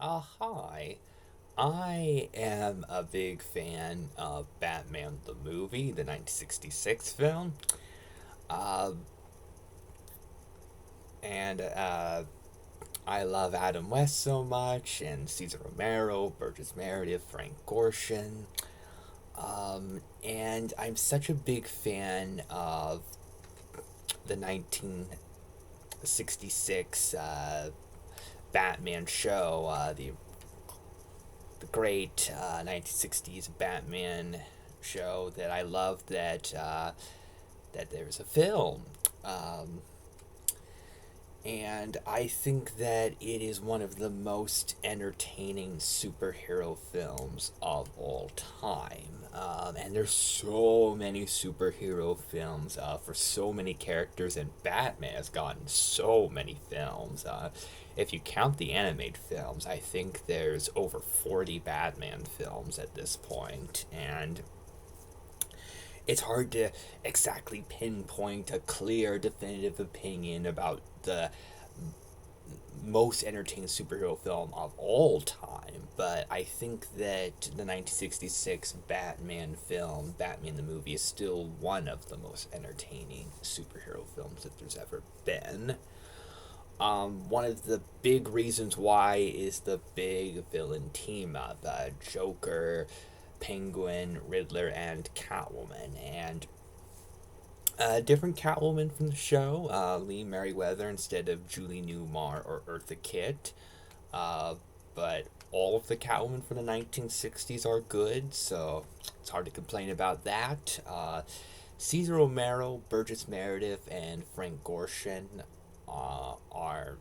Hi. I am a big fan of Batman the movie, the 1966 film. Uh, and I love Adam West so much, and Cesar Romero, Burgess Meredith, Frank Gorshin. And I'm such a big fan of the 1966 Batman show, the great 1960s Batman show that I love that there's a film. Um, and I think that it is one of the most entertaining superhero films of all time. And there's so many superhero films for so many characters, and Batman has gotten so many films. If you count the animated films, I think there's over 40 Batman films at this point, and it's hard to exactly pinpoint a clear, definitive opinion about the most entertaining superhero film of all time, but I think that the 1966 Batman film, Batman the movie, is still one of the most entertaining superhero films that there's ever been. One of the big reasons why is the big villain team up, Joker, Penguin, Riddler, and Catwoman. And different Catwoman from the show, Lee Merriweather instead of Julie Newmar or Eartha Kitt. Uh, but all of the Catwoman from the 1960s are good, so it's hard to complain about that. Cesar Romero, Burgess Meredith, and Frank Gorshin are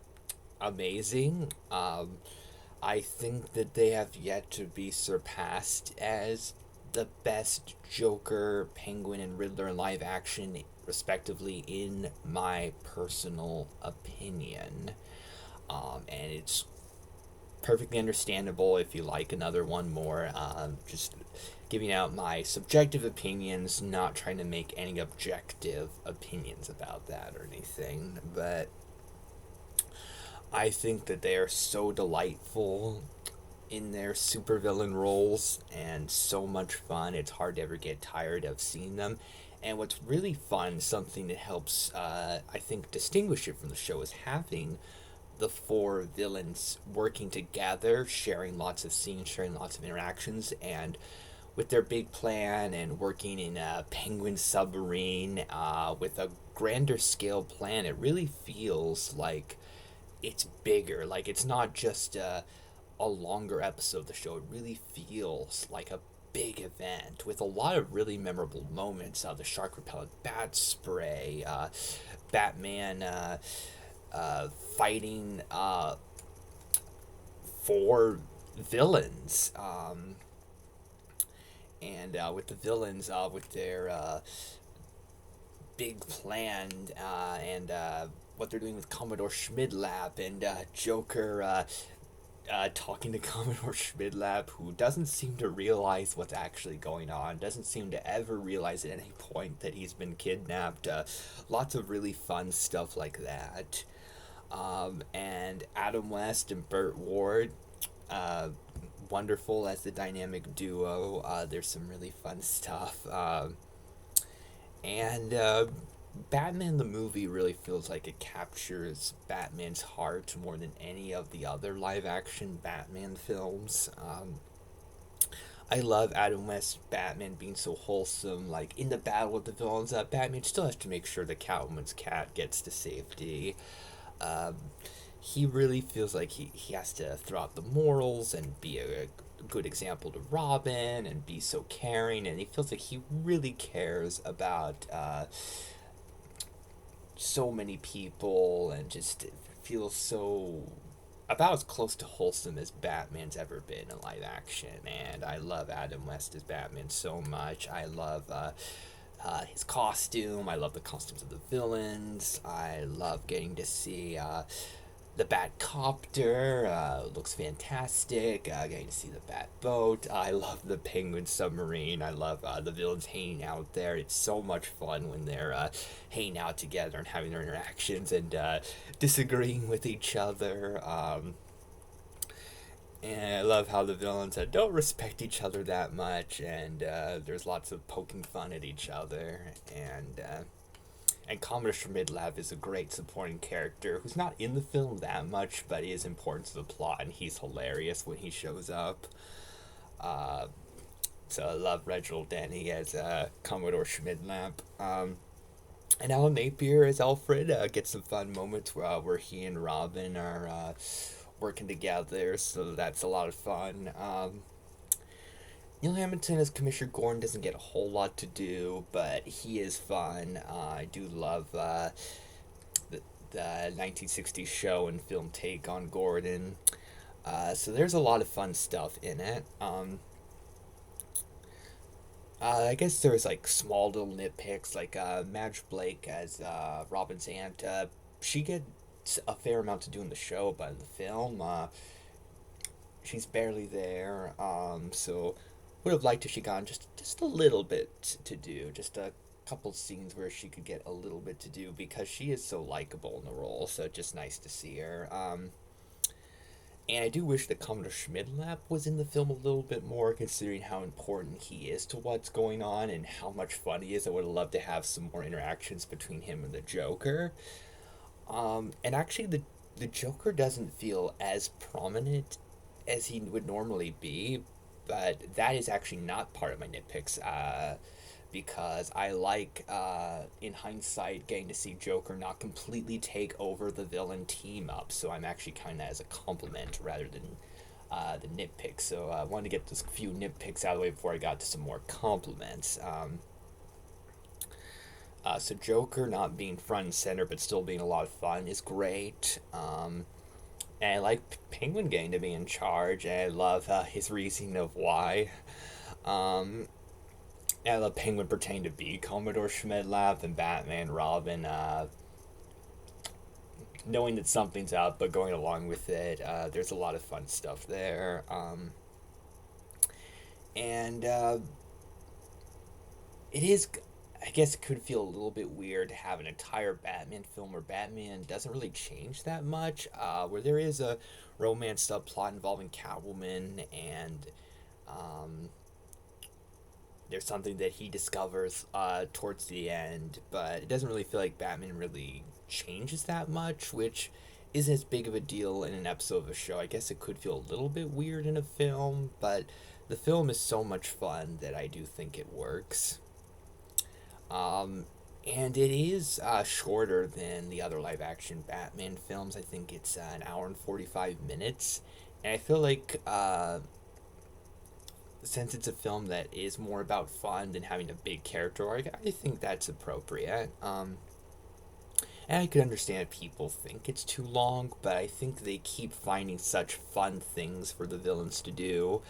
amazing. I think that they have yet to be surpassed as the best Joker, Penguin, and Riddler in live action, respectively, in my personal opinion. And it's perfectly understandable if you like another one more. Just giving out my subjective opinions, not trying to make any objective opinions about that or anything. But I think that they are so delightful in their supervillain roles and so much fun. It's hard to ever get tired of seeing them. And what's really fun, something that helps, I think, distinguish it from the show, is having the four villains working together, sharing lots of scenes, sharing lots of interactions, and with their big plan and working in a penguin submarine with a grander scale plan, it really feels like it's bigger. Like it's not just a longer episode of the show. It really feels like a big event with a lot of really memorable moments. The shark repellent bat spray, Batman fighting four villains. And with the villains, with their big plan and what they're doing with Commodore Schmidlap and Joker talking to Commodore Schmidlap, who doesn't seem to realize what's actually going on, doesn't seem to ever realize at any point that he's been kidnapped. Lots of really fun stuff like that. And Adam West and Burt Ward, uh, wonderful as the dynamic duo. There's some really fun stuff. And Batman the movie really feels like it captures Batman's heart more than any of the other live action Batman films. I love Adam West's Batman being so wholesome. Like in the battle with the villains, Batman still has to make sure the Catwoman's cat gets to safety. Um, he really feels like he has to throw out the morals and be a good example to Robin and be so caring, and he feels like he really cares about so many people and just feels so about as close to wholesome as Batman's ever been in live action. And I love Adam West as Batman so much. I love his costume. I love the costumes of the villains. I love getting to see the Batcopter. Looks fantastic. Getting to see the Bat boat. I love the Penguin submarine. I love the villains hanging out there. It's so much fun when they're hanging out together and having their interactions and disagreeing with each other. And I love how the villains don't respect each other that much, and there's lots of poking fun at each other, and Commodore Schmidlap is a great supporting character who's not in the film that much, but is important to the plot, and he's hilarious when he shows up. Uh, so I love Reginald Denny as Commodore Schmidlap. And Alan Napier as Alfred gets some fun moments where he and Robin are working together, so that's a lot of fun. Neil Hamilton as Commissioner Gordon doesn't get a whole lot to do, but he is fun. I do love the 1960s show and film take on Gordon. So there's a lot of fun stuff in it. I guess there's like small little nitpicks, like Madge Blake as Robin's aunt. She gets a fair amount to do in the show, but in the film, she's barely there. So would have liked if she got just a little bit to do, just a couple scenes where she could get a little bit to do because she is so likable in the role. So just nice to see her. And I do wish that Commodore Schmidlap was in the film a little bit more, considering how important he is to what's going on and how much fun he is. I would have loved to have some more interactions between him and the Joker. And actually, the Joker doesn't feel as prominent as he would normally be, but that is actually not part of my nitpicks. Because I like, in hindsight, getting to see Joker not completely take over the villain team up. So I'm actually kind of as a compliment rather than the nitpicks. So I wanted to get this few nitpicks out of the way before I got to some more compliments. So Joker not being front and center but still being a lot of fun is great. And I like Penguin getting to be in charge, and I love his reasoning of why. I love Penguin pretending to be Commodore Schmidlap and Batman, Robin, knowing that something's up but going along with it. There's a lot of fun stuff there. And it is, I guess it could feel a little bit weird to have an entire Batman film where Batman doesn't really change that much, where there is a romance subplot involving Catwoman, and there's something that he discovers towards the end, but it doesn't really feel like Batman really changes that much, which isn't as big of a deal in an episode of a show. I guess it could feel a little bit weird in a film, but the film is so much fun that I do think it works. And it is shorter than the other live action Batman films. I think it's an hour and 45 minutes. And I feel like since it's a film that is more about fun than having a big character arc, I think that's appropriate. And I could understand people think it's too long, but I think they keep finding such fun things for the villains to do,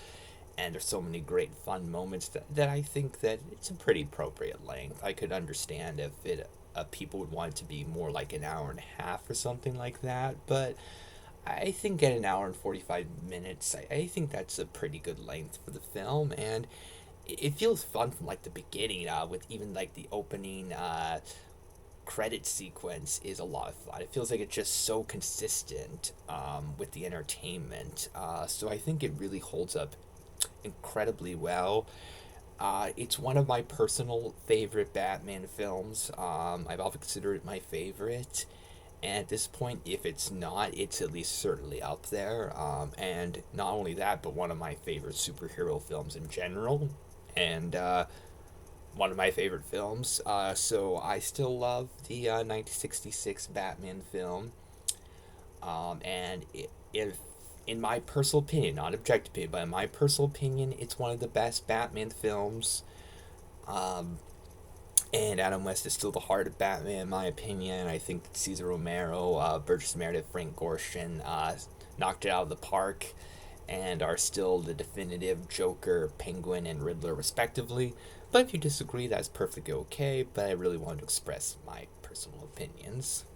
and there's so many great fun moments that I think that it's a pretty appropriate length. I could understand if people would want it to be more like an hour and a half or something like that, but I think at an hour and 45 minutes, I think that's a pretty good length for the film, and it feels fun from like the beginning, with even like the opening credit sequence is a lot of fun. It feels like it's just so consistent with the entertainment, so I think it really holds up incredibly well. It's one of my personal favorite Batman films. I've often considered it my favorite. And at this point, if it's not, it's at least certainly up there. And not only that, but one of my favorite superhero films in general. And one of my favorite films. So I still love the 1966 Batman film. And if, in my personal opinion, not objective opinion, but in my personal opinion, it's one of the best Batman films. And Adam West is still the heart of Batman, in my opinion. I think that Cesar Romero, Burgess Meredith, Frank Gorshin knocked it out of the park and are still the definitive Joker, Penguin, and Riddler, respectively. But if you disagree, that's perfectly okay. But I really wanted to express my personal opinions.